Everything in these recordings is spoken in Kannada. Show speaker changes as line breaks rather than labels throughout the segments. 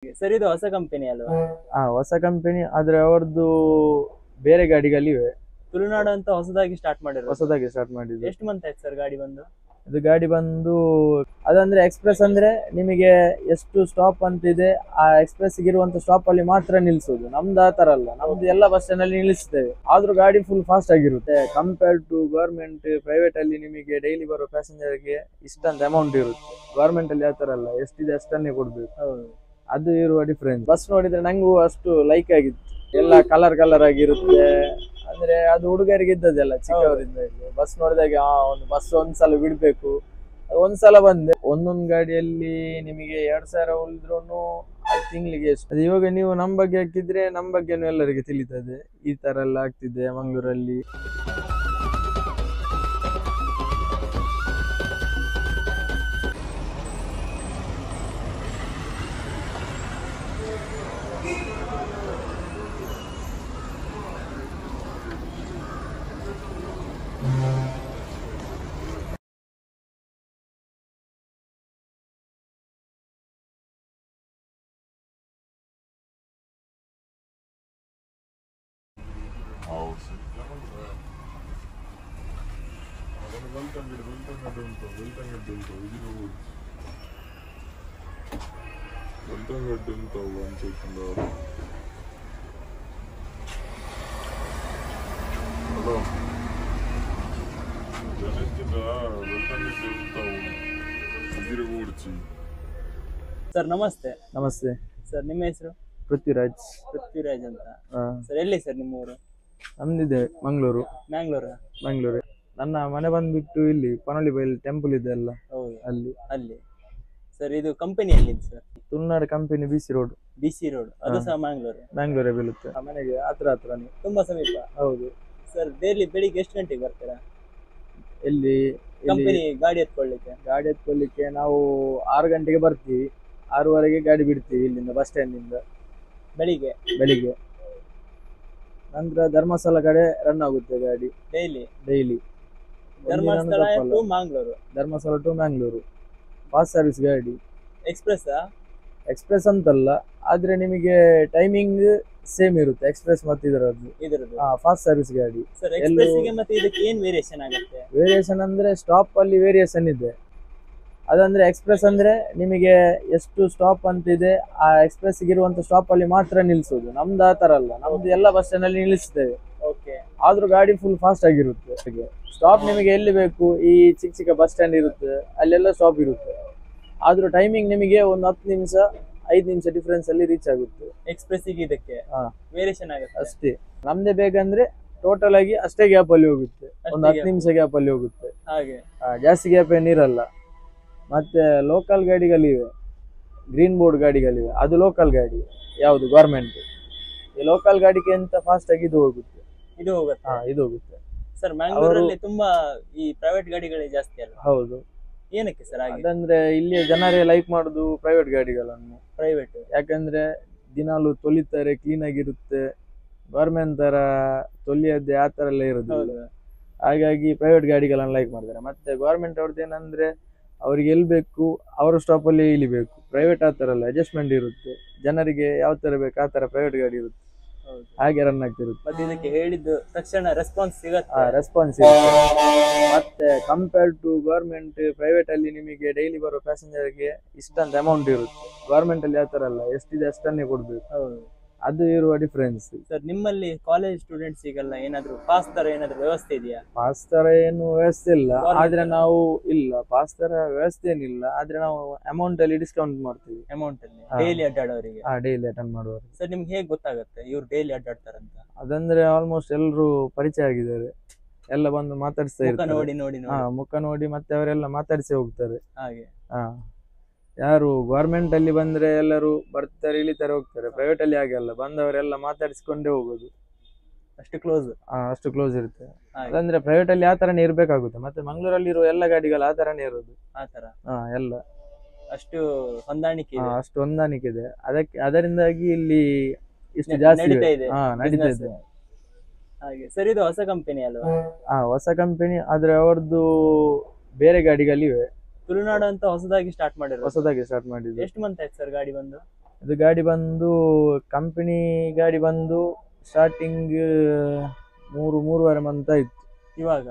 ಸರ್ ಇದು ಹೊಸ ಕಂಪನಿ ಅಲ್ವಾ?
ಹೊಸ ಕಂಪನಿ ಆದ್ರೆ ಅವರದ್ದು ಬೇರೆ ಗಾಡಿಗಳಿವೆ.
ತುಳುನಾಡು ಅಂತ ಹೊಸದಾಗಿ ಸ್ಟಾರ್ಟ್
ಮಾಡಿದ್ದು.
ಎಷ್ಟು ಮಂತ್ ಆಯ್ತು ಸರ್ ಗಾಡಿ ಬಂದು?
ಇದು ಗಾಡಿ ಬಂದು ಅದಂದ್ರೆ ಎಕ್ಸ್ಪ್ರೆಸ್ ಅಂದ್ರೆ ನಿಮಗೆ ಎಷ್ಟು ಸ್ಟಾಪ್ ಅಂತ ಇದೆ, ಆ ಎಕ್ಸ್ಪ್ರೆಸ್ ಇರುವಂತ ಸ್ಟಾಪ್ ಅಲ್ಲಿ ಮಾತ್ರ ನಿಲ್ಸೋದು. ನಮ್ದು ಆ ತರ ಅಲ್ಲ, ನಮ್ದು ಎಲ್ಲ ಬಸ್ ಸ್ಟ್ಯಾಂಡ್ ಅಲ್ಲಿ ನಿಲ್ಲಿಸ್ತೇವೆ. ಆದ್ರೂ ಗಾಡಿ ಫುಲ್ ಫಾಸ್ಟ್ ಆಗಿರುತ್ತೆ. ಕಂಪೇರ್ ಟು ಗವರ್ಮೆಂಟ್, ಪ್ರೈವೇಟ್ ಅಲ್ಲಿ ನಿಮಗೆ ಡೈಲಿ ಬರೋ ಪ್ಯಾಸೆಂಜರ್ ಗೆ ಇಷ್ಟಂತ ಅಮೌಂಟ್ ಇರುತ್ತೆ. ಗವರ್ಮೆಂಟ್ ಅಲ್ಲಿ ಆತರ ಅಲ್ಲ, ಎಷ್ಟಿದೆ ಅಷ್ಟನ್ನೇ ಕೊಡ್ಬೇಕು. ಅದು ಇರುವ ಡಿಫ್ರೆನ್ಸ್. ಬಸ್ ನೋಡಿದ್ರೆ ನಂಗೂ ಅಷ್ಟು ಲೈಕ್ ಆಗಿತ್ತು. ಎಲ್ಲ ಕಲರ್ ಆಗಿರುತ್ತೆ. ಅಂದ್ರೆ ಅದು ಹುಡುಗರಿಗೆ ಇದ್ದದೆಲ್ಲ ಚಿಕ್ಕವರಿಂದ. ಬಸ್ ನೋಡಿದಾಗ ಒಂದು ಬಸ್ ಒಂದ್ಸಲ ಬಿಡ್ಬೇಕು. ಒಂದ್ಸಲ ಬಂದೆ. ಒಂದೊಂದು ಗಾಡಿಯಲ್ಲಿ ನಿಮಗೆ 2000 ಉಳಿದ್ರು ತಿಂಗಳಿಗೆ ಎಷ್ಟು. ಅದು ಇವಾಗ ನೀವು ನಮ್ ಬಗ್ಗೆ ಹಾಕಿದ್ರೆ ನಮ್ ಬಗ್ಗೆನೂ ಎಲ್ಲರಿಗೆ ತಿಳಿತದೆ. ಈ ತರ ಎಲ್ಲ ಆಗ್ತಿದೆ ಮಂಗಳೂರಲ್ಲಿ.
ಸರ್ ನಮಸ್ತೆ.
ನಮಸ್ತೆ
ಸರ್ ನಿಮ್ಮ ಹೆಸರು?
ಪೃಥ್ವಿರಾಜ್
ಅಂತ. ಸರ್ ಎಲ್ಲಿ ಸರ್ ನಿಮ್ಮ ಊರು?
ನಮ್ದಿದೆ ಮಂಗಳೂರು.
ಮಂಗಳೂರು.
ನನ್ನ ಮನೆ ಬಂದ್ಬಿಟ್ಟು ಇಲ್ಲಿ ಪನೋಲಿ ಬೈಲ್ ಟೆಂಪಲ್ ಇದೆ ಅಲ್ಲ, ಅಲ್ಲಿ.
ಸರ್ ಇದು ಕಂಪನಿ ಎಲ್ಲಿದೆ ಸರ್?
ತುಳುನಾಡು ಕಂಪನಿ ಬಿಸಿ ರೋಡ್.
ಅದು ಸಹ
ಮಂಗಳೂರೇ ಬೀಳುತ್ತೆ. ಮನೆಗೆ ಹತ್ರ
ತುಂಬಾ ಸಮೀಪ.
ಹೌದು
ಸರ್ ಡೈಲಿ ಬೆಳಿಗ್ಗೆ ಎಷ್ಟು ಗಂಟೆಗೆ ಬರ್ತೀರಾ
ಇಲ್ಲಿ
ಕಂಪನಿ ಗಾಡಿ ಎತ್ಕೊಳ್ಳಿಕ್ಕೆ?
ನಾವು 6 ಗಂಟೆಗೆ ಬರ್ತೀವಿ. 6:15ಗೆ ಗಾಡಿ ಬಿಡ್ತೀವಿ ಇಲ್ಲಿಂದ ಬಸ್ ಸ್ಟ್ಯಾಂಡ್ ನಿಂದ ಬೆಳಿಗ್ಗೆ. ನಂತರ ಧರ್ಮಸ್ಥಳ ಕಡೆ ರನ್ ಆಗುತ್ತೆ ಗಾಡಿ daily. Dharmasthala to Mangaluru fast service ಗಾಡಿ. ಎಕ್ಸ್ಪ್ರೆಸ್ ಅಂತಲ್ಲ, ಆದ್ರೆ ನಿಮಗೆ ಟೈಮಿಂಗ್ ಸೇಮ್ ಇರುತ್ತೆ. ಎಕ್ಸ್ಪ್ರೆಸ್ ಮತ್ತೆ ಇದರದ್ದು ಫಾಸ್ಟ್ ಸರ್ವಿಸ್ ಗಾಡಿ. ವೇರಿಯೇಷನ್ ಅಂದ್ರೆ ಸ್ಟಾಪ್ ಅಲ್ಲಿ ವೇರಿಯೇಷನ್ ಇದೆ. ಅದಂದ್ರೆ ಎಕ್ಸ್ಪ್ರೆಸ್ ಅಂದ್ರೆ ನಿಮಗೆ ಎಷ್ಟು ಸ್ಟಾಪ್ ಅಂತ ಇದೆ, ಆ ಎಕ್ಸ್ಪ್ರೆಸ್ ಇರುವಂತ ಸ್ಟಾಪ್ ಅಲ್ಲಿ ಮಾತ್ರ ನಿಲ್ಸೋದು. ನಮ್ದು ಆ ತರ ಅಲ್ಲ, ನಮ್ದು ಎಲ್ಲ ಬಸ್ ಸ್ಟ್ಯಾಂಡ್ ಅಲ್ಲಿ ನಿಲ್ಲಿಸ್ತೇವೆ. ಆದ್ರೂ ಗಾಡಿ ಫುಲ್ ಫಾಸ್ಟ್ ಆಗಿರುತ್ತೆ. ಸ್ಟಾಪ್ ನಿಮಗೆ ಎಲ್ಲಿ ಬೇಕು, ಈ ಚಿಕ್ಕ ಬಸ್ ಸ್ಟ್ಯಾಂಡ್ ಇರುತ್ತೆ ಅಲ್ಲೆಲ್ಲ ಸ್ಟಾಪ್ ಇರುತ್ತೆ. ಆದ್ರೂ ಟೈಮಿಂಗ್ ನಿಮಗೆ ಒಂದು 10 ನಿಮಿಷ 5 ನಿಮಿಷ ಡಿಫ್ರೆನ್ಸ್ ಅಲ್ಲಿ ರೀಚ್ ಆಗುತ್ತೆ.
ಎಕ್ಸ್ಪ್ರೆಸ್ ಇದಕ್ಕೆ ವೇರಿಯೇಷನ್ ಆಗುತ್ತೆ
ಅಷ್ಟೇ. ನಮ್ದೇ ಬೇಕಂದ್ರೆ ಟೋಟಲ್ ಆಗಿ ಅಷ್ಟೇ ಗ್ಯಾಪ್ ಅಲ್ಲಿ ಹೋಗುತ್ತೆ. ಒಂದು 10 ನಿಮಿಷ ಗ್ಯಾಪ್ ಅಲ್ಲಿ ಹೋಗುತ್ತೆ. ಜಾಸ್ತಿ ಗ್ಯಾಪ್ ಏನಿರಲ್ಲ. ಮತ್ತೆ ಲೋಕಲ್ ಗಾಡಿಗಳಿವೆ, ಗ್ರೀನ್ ಬೋರ್ಡ್ ಗಾಡಿಗಳಿವೆ, ಅದು ಲೋಕಲ್ ಗಾಡಿ. ಯಾವುದು ಗವರ್ಮೆಂಟ್. ಈ ಲೋಕಲ್ ಗಾಡಿಗೆ ಅಂತ ಫಾಸ್ಟ್ ಆಗಿ ಇದು ಹೋಗುತ್ತೆ.
ಸರ್ ಮಂಗಳೂರಲ್ಲಿ ತುಂಬಾ ಈ ಪ್ರೈವೇಟ್ ಗಾಡಿಗಳೇ ಜಾಸ್ತಿ ಅಲ್ಲ?
ಹೌದು.
ಏನಕ್ಕೆ ಸರ್?
ಅದಂದ್ರೆ ಇಲ್ಲಿ ಜನರೇ ಲೈಕ್ ಮಾಡುದು ಪ್ರೈವೇಟ್ ಗಾಡಿಗಳನ್ನು. ಯಾಕಂದ್ರೆ ದಿನಾಲು ತೊಳಿತಾರೆ, ಕ್ಲೀನ್ ಆಗಿರುತ್ತೆ. ಗವರ್ಮೆಂಟ್ ತರ ತೊಲಿಯದ್ದೇ ಆ ತರ ಎಲ್ಲ ಇರೋದಿಲ್ಲ. ಹಾಗಾಗಿ ಪ್ರೈವೇಟ್ ಗಾಡಿಗಳನ್ನು ಲೈಕ್ ಮಾಡ್ತಾರೆ. ಮತ್ತೆ ಗವರ್ಮೆಂಟ್ ಅವ್ರದ್ದು ಏನಂದ್ರೆ ಅವ್ರಿಗೆ ಎಲ್ಲಿ ಬೇಕು ಅವರ ಸ್ಟಾಪ್ ಅಲ್ಲಿ ಇಳಿಬೇಕು. ಪ್ರೈವೇಟ್ ಆ ತರ ಅಲ್ಲ, ಅಡ್ಜಸ್ಟ್ಮೆಂಟ್ ಇರುತ್ತೆ. ಜನರಿಗೆ ಯಾವ ತರ ಬೇಕು ಆ ತರ ಪ್ರೈವೇಟ್ ಗಾಡಿ ಇರುತ್ತೆ. ಹಾಗೆ ರನ್ ಆಗ್ತಿರುತ್ತೆ.
ಮತ್ತೆ ಇದಕ್ಕೆ ಹೇಳಿದ್ದು ತಕ್ಷಣ ರೆಸ್ಪಾನ್ಸ್ ಸಿಗುತ್ತೆ.
ಮತ್ತೆ ಕಂಪೇರ್ ಟು ಗವರ್ಮೆಂಟ್, ಪ್ರೈವೇಟ್ ಅಲ್ಲಿ ನಿಮಗೆ ಡೈಲಿ ಬರೋ ಪ್ಯಾಸೆಂಜರ್ ಗೆ ಇಷ್ಟಂತ ಅಮೌಂಟ್ ಇರುತ್ತೆ. ಗವರ್ಮೆಂಟ್ ಅಲ್ಲಿ ಆ ತರ ಅಲ್ಲ, ಎಷ್ಟಿದೆ ಅಷ್ಟನ್ನೇ ಕೊಡ್ಬೇಕು. ಅದು ಇರುವ ಡಿಫ್ರೆನ್ಸ್.
ಸರ್ ನಿಮ್ಮಲ್ಲಿ ಕಾಲೇಜ್ ಸ್ಟೂಡೆಂಟ್ಸ್ ಈಗೆಲ್ಲ ಏನಾದ್ರು ಪಾಸ್ ತರ ಏನಾದ್ರು ವ್ಯವಸ್ಥೆ ಇದೆಯಾ?
ಪಾಸ್ ತರ ಏನು ವ್ಯವಸ್ಥೆ ಇಲ್ಲ. ಆದ್ರೆ ನಾವು ಪಾಸ್ ತರ ವ್ಯವಸ್ಥೆ ಏನಿಲ್ಲ. ಆದ್ರೆ ನಾವು ಅಮೌಂಟ್ ಅಲ್ಲಿ ಡಿಸ್ಕೌಂಟ್ ಮಾಡ್ತೀವಿ.
ಡೈಲಿ ಅಡ್ಡಾಡೋರಿಗೆ?
ಡೈಲಿ ಅಟೆಂಡ್ ಮಾಡುವವರು.
ಸರ್ ನಿಮ್ಗೆ ಹೇಗೆ ಗೊತ್ತಾಗುತ್ತೆ ಇವ್ರು ಡೈಲಿ ಅಡ್ಡಾಡ್ತಾರಂತ?
ಅದಂದ್ರೆ ಆಲ್ಮೋಸ್ಟ್ ಎಲ್ಲರೂ ಪರಿಚಯ ಆಗಿದ್ದಾರೆ. ಎಲ್ಲ ಬಂದು ಮಾತಾಡಿಸ್ತಾ ಇರ್ತಾರೆ. ಮುಖ ನೋಡಿ ಮತ್ತೆ ಅವರೆಲ್ಲ ಮಾತಾಡಿಸಿ ಹೋಗ್ತಾರೆ. ಯಾರು ಗವರ್ಮೆಂಟ್ ಅಲ್ಲಿ ಬಂದ್ರೆ ಎಲ್ಲರೂ ಬರ್ತಾರೆ, ಇಳಿತಾರೆ, ಹೋಗ್ತಾರೆ. ಪ್ರೈವೇಟ್ ಅಲ್ಲಿ ಹಾಗೆ ಅಲ್ಲ, ಬಂದವರೆಲ್ಲ ಮಾತಾಡಿಸ್ಕೊಂಡೇ ಹೋಗೋದು. ಅಷ್ಟು ಕ್ಲೋಸ್ ಇರುತ್ತೆ. ಅದಂದ್ರೆ ಪ್ರೈವೇಟ್ ಅಲ್ಲಿ ಆ ತರನೇ ಇರ್ಬೇಕಾಗುತ್ತೆ. ಮತ್ತೆ ಮಂಗಳೂರಲ್ಲಿ ಇರುವ ಎಲ್ಲ ಗಾಡಿಗಳು ಆ ತರನೇ ಇರೋದು. ಎಲ್ಲ
ಅಷ್ಟು ಹೊಂದಾಣಿಕೆ
ಇದೆ. ಅದರಿಂದಾಗಿ ಇಲ್ಲಿ ಇಷ್ಟು ಜಾಸ್ತಿ ನಡೀತಾ ಇದೆ.
ಸರ್ ಇದು ಹೊಸ ಕಂಪನಿ ಅಲ್ವಾ?
ಹೊಸ ಕಂಪನಿ ಆದ್ರೆ ಅವರದ್ದು ಬೇರೆ ಗಾಡಿಗಳಿವೆ.
ತುಳುನಾಡು ಅಂತ ಹೊಸದಾಗಿ ಸ್ಟಾರ್ಟ್ ಮಾಡಿದ್ರು.
ಎಷ್ಟು
ಮಂತ್ ಆಯ್ತು ಸರ್ ಗಾಡಿ ಬಂದು?
ಇದು ಗಾಡಿ ಬಂದು ಕಂಪನಿ ಗಾಡಿ ಬಂದು ಸ್ಟಾರ್ಟಿಂಗ್ 3-3.5 ಮಂತ್ ಆಯ್ತು
ಇವಾಗ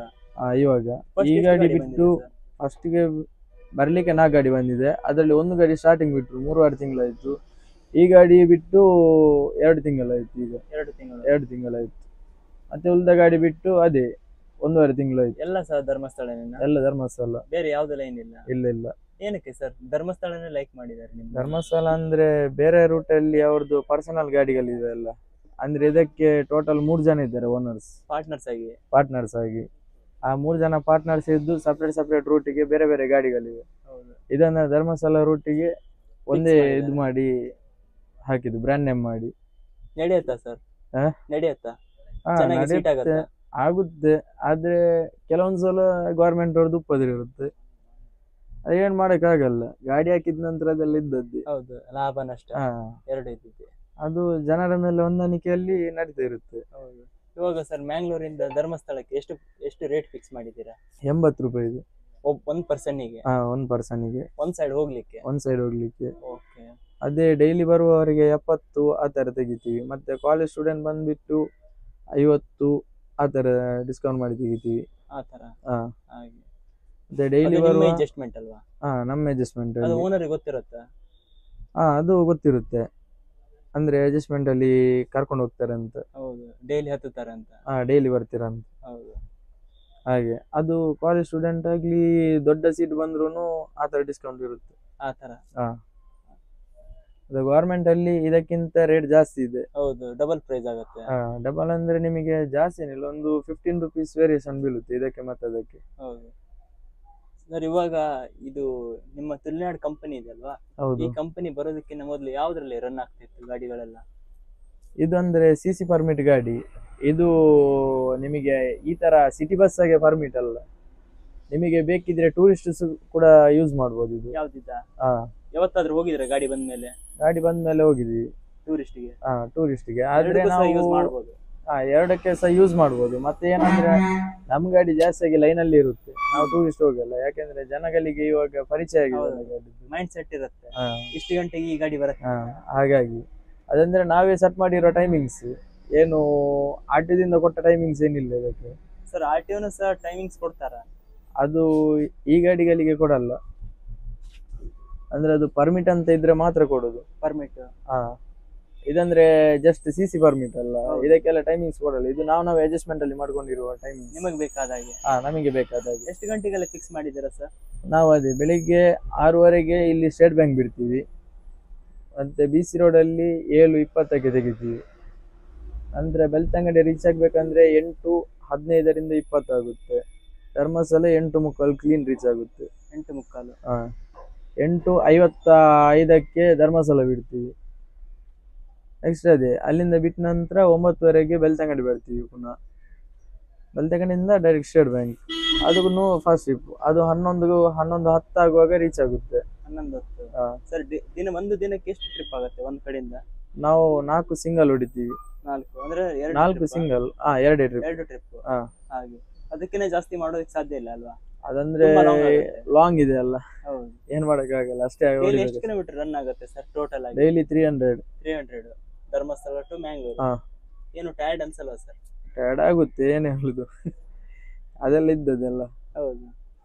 ಇವಾಗ.
First
ಈ
ಎಷ್ಟು
ಗಾಡಿ
ಗಾಡಿ
ಬಿಟ್ಟು
ಬಂದಿದೆ sir?
ಫಸ್ಟಿಗೆ ಬರ್ಲಿಕ್ಕೆ 4 ಗಾಡಿ ಬಂದಿದೆ. ಅದರಲ್ಲಿ ಒಂದು ಗಾಡಿ ಸ್ಟಾರ್ಟಿಂಗ್ ಬಿಟ್ರು 3.5 ತಿಂಗಳಾಯ್ತು. ಈ ಗಾಡಿ ಬಿಟ್ಟು 2 ತಿಂಗಳಾಯ್ತು. ಈಗ
2 ತಿಂಗಳು
2 ತಿಂಗಳಾಯ್ತು. ಮತ್ತೆ ಉಳಿದ ಗಾಡಿ ಬಿಟ್ಟು ಅದೇ 1.5 ತಿಂಗಳಾಯ್ತು.
ಎಲ್ಲ ಸಹ ಧರ್ಮಸ್ಥಳನೇನಾ?
ಎಲ್ಲ ಧರ್ಮಸ್ಥಳ.
ಬೇರೆ ಯಾವ್ದು ಲೈನ್ ಇಲ್ಲ?
ಇಲ್ಲ.
ಏನಕ್ಕೆ ಸರ್ ಧರ್ಮಸ್ಥಳನೇ ಲೈಕ್ ಮಾಡಿದ್ದಾರೆ ನಿಮ್ಗೆ?
ಧರ್ಮಸ್ಥಳ ಅಂದ್ರೆ ಬೇರೆ ರೂಟ್ ಅಲ್ಲಿ ಅವ್ರದ್ದು ಪರ್ಸನಲ್ ಗಾಡಿಗಳಿದೆ ಅಲ್ಲ. ಅಂದ್ರೆ ಇದಕ್ಕೆ ಟೋಟಲ್ 3 ಜನ ಇದ್ದಾರೆ ಓನರ್ಸ್, ಪಾರ್ಟ್ನರ್ಸ್ ಆಗಿ. ಆ 3 ಜನ ಪಾರ್ಟ್ನರ್ಸ್ ಇದ್ದು ಸಪರೇಟ್ ರೂಟಿಗೆ ಬೇರೆ ಬೇರೆ ಗಾಡಿಗಳಿವೆ.
ಹೌದು.
ಇದನ್ನ ಧರ್ಮಸ್ಥಳ ರೂಟಿಗೆ ಒಂದೇ
ಮಾಡಿದ್ದಾರೆ.
ಇದು ಮಾಡಿ ಹಾಕಿದ್ದು, ಬ್ರ್ಯಾಂಡ್ ನೇಮ್ ಮಾಡಿ.
ನಡೆಯುತ್ತಾ ಸರ್?
ಹಾ?
ನಡೆಯುತ್ತಾ?
ಹಾ,
ಚೆನ್ನಾಗಿ seat
ನಡೆಯುತ್ತೆ,
ಆಗತ್ತಾ?
ಆಗುತ್ತೆ. ಆದ್ರೆ ಕೆಲವೊಂದ್ಸಲ ಗೌರ್ಮೆಂಟ್ ಅವ್ರದ್ದು ಉಪದ್ರ ಇರುತ್ತೆ, ಅದೇನ್ ಮಾಡಕ್ ಆಗಲ್ಲ. ಗಾಡಿ ಹಾಕಿದ ನಂತರ ಅದೆಲ್ಲ ಇದ್ದದ್ದೇ.
ಹೌದು, ಲಾಭ ನಷ್ಟ
ಹಾ,
ಎರಡು ಇದ್ದಿದೆ.
ಅದು ಜನರ ಮೇಲೆ ಹೊಂದಾಣಿಕೆಯಲ್ಲಿ ನಡೀತಾ ಇರುತ್ತೆ.
ಹೌದು. ಇವಾಗ ಸರ್ ಮ್ಯಾಂಗ್ಳೂರಿಂದ ಧರ್ಮಸ್ಥಳಕ್ಕೆ ಎಷ್ಟು ರೇಟ್ ಫಿಕ್ಸ್ ಮಾಡಿದ್ದೀರಾ?
80 ರೂಪಾಯಿ ಇದು.
ಒಂದ್ ಪರ್ಸನ್ನಿಗೆ?
ಒಂದು ಪರ್ಸನ್ಗೆ
ಒಂದ್ ಸೈಡ್ ಹೋಗ್ಲಿಕ್ಕೆ?
ಒಂದ್ ಸೈಡ್ ಹೋಗ್ಲಿಕ್ಕೆ.
ಓಕೆ.
ಅದೇ ಡೈಲಿ ಬರುವವರಿಗೆ 70 ಆ ತರ ತೆಗಿತೀವಿ. ಮತ್ತೆ ಕಾಲೇಜ್ ಸ್ಟೂಡೆಂಟ್ ಬಂದ್ಬಿಟ್ಟು 50 ಆ ತರ ಡಿಸ್ಕೌಂಟ್ ಮಾಡಿ ತೆಗಿತೀವಿ.
ಆ ತರ?
ಹಾ.
ಹಾಗೆ.
ಮತ್ತೆ ಡೈಲಿ ಬರುವ
ಅಡ್ಜಸ್ಟ್ಮೆಂಟ್ ಅಲ್ವಾ?
ನಮ್ಮ ಅಡ್ಜಸ್ಟ್ಮೆಂಟ್
ಅದು
ಅಲ್ಲಿ.
ಓನರ್ ಗೊತ್ತಿರುತ್ತಾ?
ಅದು ಗೊತ್ತಿರುತ್ತೆ. ಅಂದ್ರೆ ಅಡ್ಜಸ್ಟ್ಮೆಂಟ್ ಅಲ್ಲಿ ಕರ್ಕೊಂಡು ಹೋಗ್ತಾರೆ ಅಂತ.
ಹೌದು, ಡೈಲಿ ಹತ್ತುತ್ತಾರೆ ಅಂತ.
ಡೈಲಿ ಬರ್ತೀರಾ ಅಂತ.
ಹೌದು.
ಹಾಗೆ ಅದು ಕಾಲೇಜ್ ಸ್ಟೂಡೆಂಟ್ ಆಗ್ಲಿ ದೊಡ್ಡ ಸೀಟ್ ಬಂದ್ರೂ ಆ ತರ ಡಿಸ್ಕೌಂಟ್ ಇರುತ್ತೆ.
ಆ ತರ?
ಅದು ಗವರ್ಮೆಂಟ್ ಅಲ್ಲಿ ಇದಕ್ಕಿಂತ ರೇಟ್ ಜಾಸ್ತಿ ಇದೆ.
ಹೌದು, ಡಬಲ್ ಪ್ರೈಸ್ ಆಗುತ್ತೆ.
ಡಬಲ್ ಅಂದ್ರೆ ನಿಮಗೆ ಜಾಸ್ತಿ ಏನಿಲ್ಲ, ಒಂದು 15 ರುಪೀಸ್ ವೇರಿಯೇಷನ್ ಬೀಳುತ್ತೆ ಇದಕ್ಕೆ ಮತ್ತೆ ಅದಕ್ಕೆ.
ಹೌದು ಸರ್. ಇವಾಗ ಇದು ನಿಮ್ಮ ತುಳುನಾಡು ಕಂಪನಿ ಇದೆ ಅಲ್ವಾ?
ಹೌದು.
ಈ ಕಂಪನಿ ಬರೋದಕ್ಕಿಂತ ಮೊದಲು ಯಾವ್ದ್ರಲ್ಲಿ ರನ್ ಆಗ್ತಿತ್ತು ಗಾಡಿಗಳೆಲ್ಲ?
ಇದು ಅಂದ್ರೆ CC ಪರ್ಮಿಟ್ ಗಾಡಿ. ಇದು ನಿಮಗೆ ಈ ತರ ಸಿಟಿ ಬಸ್ ಆಗಿ ಪರ್ಮಿಟ್ ಅಲ್ಲ, ನಿಮಗೆ ಬೇಕಿದ್ರೆ ಟೂರಿಸ್ಟ್ ಕೂಡ ಯೂಸ್ ಮಾಡ್ಬೋದು ಇದು.
ಯಾವ್ದಿದ್ದ?
ಹಾ,
ಯಾವತ್ತಾದ್ರೂ ಹೋಗಿದ್ರೆ ಗಾಡಿ ಬಂದ್ಮೇಲೆ?
ಗಾಡಿ ಬಂದ್ಮೇಲೆ ಹೋಗಿದ್ವಿ
ಟೂರಿಸ್ಟ್ಗೆ?
ಟೂರಿಸ್ಟ್ಗೆ. ಆದ್ರೆ
ಯೂಸ್
ನಾವು
ಮಾಡ್ಬೋದು.
ಎರಡಕ್ಕೆ ಸಹ ಯೂಸ್ ಮಾಡ್ಬೋದು. ಮತ್ತೆ ಏನಂದ್ರೆ ನಮ್ ಗಾಡಿ ಜಾಸ್ತಿಯಾಗಿ ಲೈನ್ ಅಲ್ಲಿ ಇರುತ್ತೆ, ನಾವು ಟೂರಿಸ್ಟ್ ಹೋಗಲ್ಲ. ಯಾಕೆಂದ್ರೆ ಜನಗಳಿಗೆ ಇವಾಗ ಪರಿಚಯ ಆಗಿದೆ,
ಮೈಂಡ್ ಸೆಟ್ ಇರುತ್ತೆ,
ಹಾ,
ಇಷ್ಟು ಗಂಟೆಗೆ ಈ ಗಾಡಿ ಬರುತ್ತೆ.
ಹಾಗಾಗಿ ಅದಂದ್ರೆ ನಾವೇ ಸೆಟ್ ಮಾಡಿರೋ ಟೈಮಿಂಗ್ಸ್, ಏನು ಆಟೋದಿಂದ ಕೊಟ್ಟ ಟೈಮಿಂಗ್ಸ್ ಏನಿಲ್ಲ ಇದಕ್ಕೆ.
ಸರ್ RTO ಸಹ ಟೈಮಿಂಗ್ಸ್ ಕೊಡ್ತಾರ?
ಅದು ಈ ಗಾಡಿಗಳಿಗೆ ಕೊಡಲ್ಲ. ಅಂದ್ರೆ ಅದು ಪರ್ಮಿಟ್ ಅಂತ ಇದ್ರೆ ಮಾತ್ರ ಕೊಡುದು.
ಪರ್ಮಿಟ್?
ಇದಂದ್ರೆ ಜಸ್ಟ್ CC ಪರ್ಮಿಟ್ ಅಲ್ಲ, ಇದಕ್ಕೆಲ್ಲ ಟೈಮಿಂಗ್ಸ್ ಕೊಡಲ್ಲ. ಇದು ನಾವು ಅಡ್ಜಸ್ಟ್ಮೆಂಟ್ ಅಲ್ಲಿ ಮಾಡ್ಕೊಂಡಿರುವ ಟೈಮಿಂಗ್,
ನಿಮಗೆ ಬೇಕಾದ ಹಾಗೆ.
ನಮಗೆ ಬೇಕಾದ ಹಾಗೆ.
ಎಷ್ಟು ಗಂಟೆಗೆಲ್ಲ ಫಿಕ್ಸ್ ಮಾಡಿದ್ದೀರಾ ಸರ್?
ನಾವು ಅದೇ ಬೆಳಿಗ್ಗೆ 6:30ಗೆ ಇಲ್ಲಿ ಸ್ಟೇಟ್ ಬ್ಯಾಂಕ್ ಬಿಡ್ತೀವಿ. ಮತ್ತೆ BC ರೋಡ್ ಅಲ್ಲಿ 7:20ಕ್ಕೆ ತೆಗಿತೀವಿ. ಅಂದ್ರೆ ಬೆಳ್ತಂಗಡಿ ರೀಚ್ ಆಗ್ಬೇಕಂದ್ರೆ 8:15ರಿಂದ 20 ಆಗುತ್ತೆ. ಧರ್ಮಸ್ಥಳ 8:15 ಕ್ಲೀನ್ ರೀಚ್ ಆಗುತ್ತೆ.
8:15?
8:55ಕ್ಕೆ ಧರ್ಮಸ್ಥಳ ಬಿಡ್ತೀವಿ. ನೆಕ್ಸ್ಟ್ ಅದೇ ಅಲ್ಲಿಂದ ಬಿಟ್ಟ ನಂತರ 9:00ವರೆಗೆ ಬೆಳ್ತಂಗಡಿ ಬರ್ತೀವಿ. ಪುನಃ ಬೆಳ್ತಂಗಡಿಯಿಂದ ಡೈರೆಕ್ಟ್ ಸ್ಟೇಟ್ ಬ್ಯಾಂಕ್. ಅದಕ್ಕೂ ಫಾಸ್ಟ್ ಟ್ರಿಪ್. ಅದು 11:10 ಆಗುವಾಗ ರೀಚ್ ಆಗುತ್ತೆ.
11:10? ಸರ್ ಒಂದು ದಿನಕ್ಕೆ ಎಷ್ಟು ಟ್ರಿಪ್ ಆಗುತ್ತೆ ಒಂದ್ ಕಡೆಯಿಂದ?
ನಾವು 4 ಸಿಂಗಲ್ ಹೊಡಿತೀವಿ.
4 ಅಂದ್ರೆ
4 ಸಿಂಗಲ್, 2 ಟ್ರಿಪ್.
2 ಟ್ರಿಪ್? ಹಾಗೆ. ಅದಕ್ಕಿಂತ ಜಾಸ್ತಿ ಮಾಡೋದಕ್ಕೆ ಸಾಧ್ಯ ಇಲ್ಲ ಅಲ್ವಾ?
ಅದಂದ್ರೆ ಲಾಂಗ್ ಇದೆ ಅಲ್ಲ.
ಹೌದು,
ಏನ್ ಮಾಡಕ್ ಆಗಲ್ಲ. ಅಷ್ಟೇ.
ಎಷ್ಟು ಕಿಲೋಮೀಟರ್ ರನ್ ಆಗುತ್ತೆ ಸರ್ ಟೋಟಲ್ ಆಗಿ?
ಡೈಲಿ 300.
ಧರ್ಮಸ್ಥಳ ಟು ಮ್ಯಾಂಗ್ಳೂರ್. ಏನು ಟೈರ್ಡ್ ಅನ್ಸಲ್ವಾ ಸರ್?
ಟೈರ್ಡ್ ಆಗುತ್ತೆ, ಏನೇ ಹೇಳುದು. ಅದೆಲ್ಲ ಇದ್ದದೆಲ್ಲ.
ಹೌದು.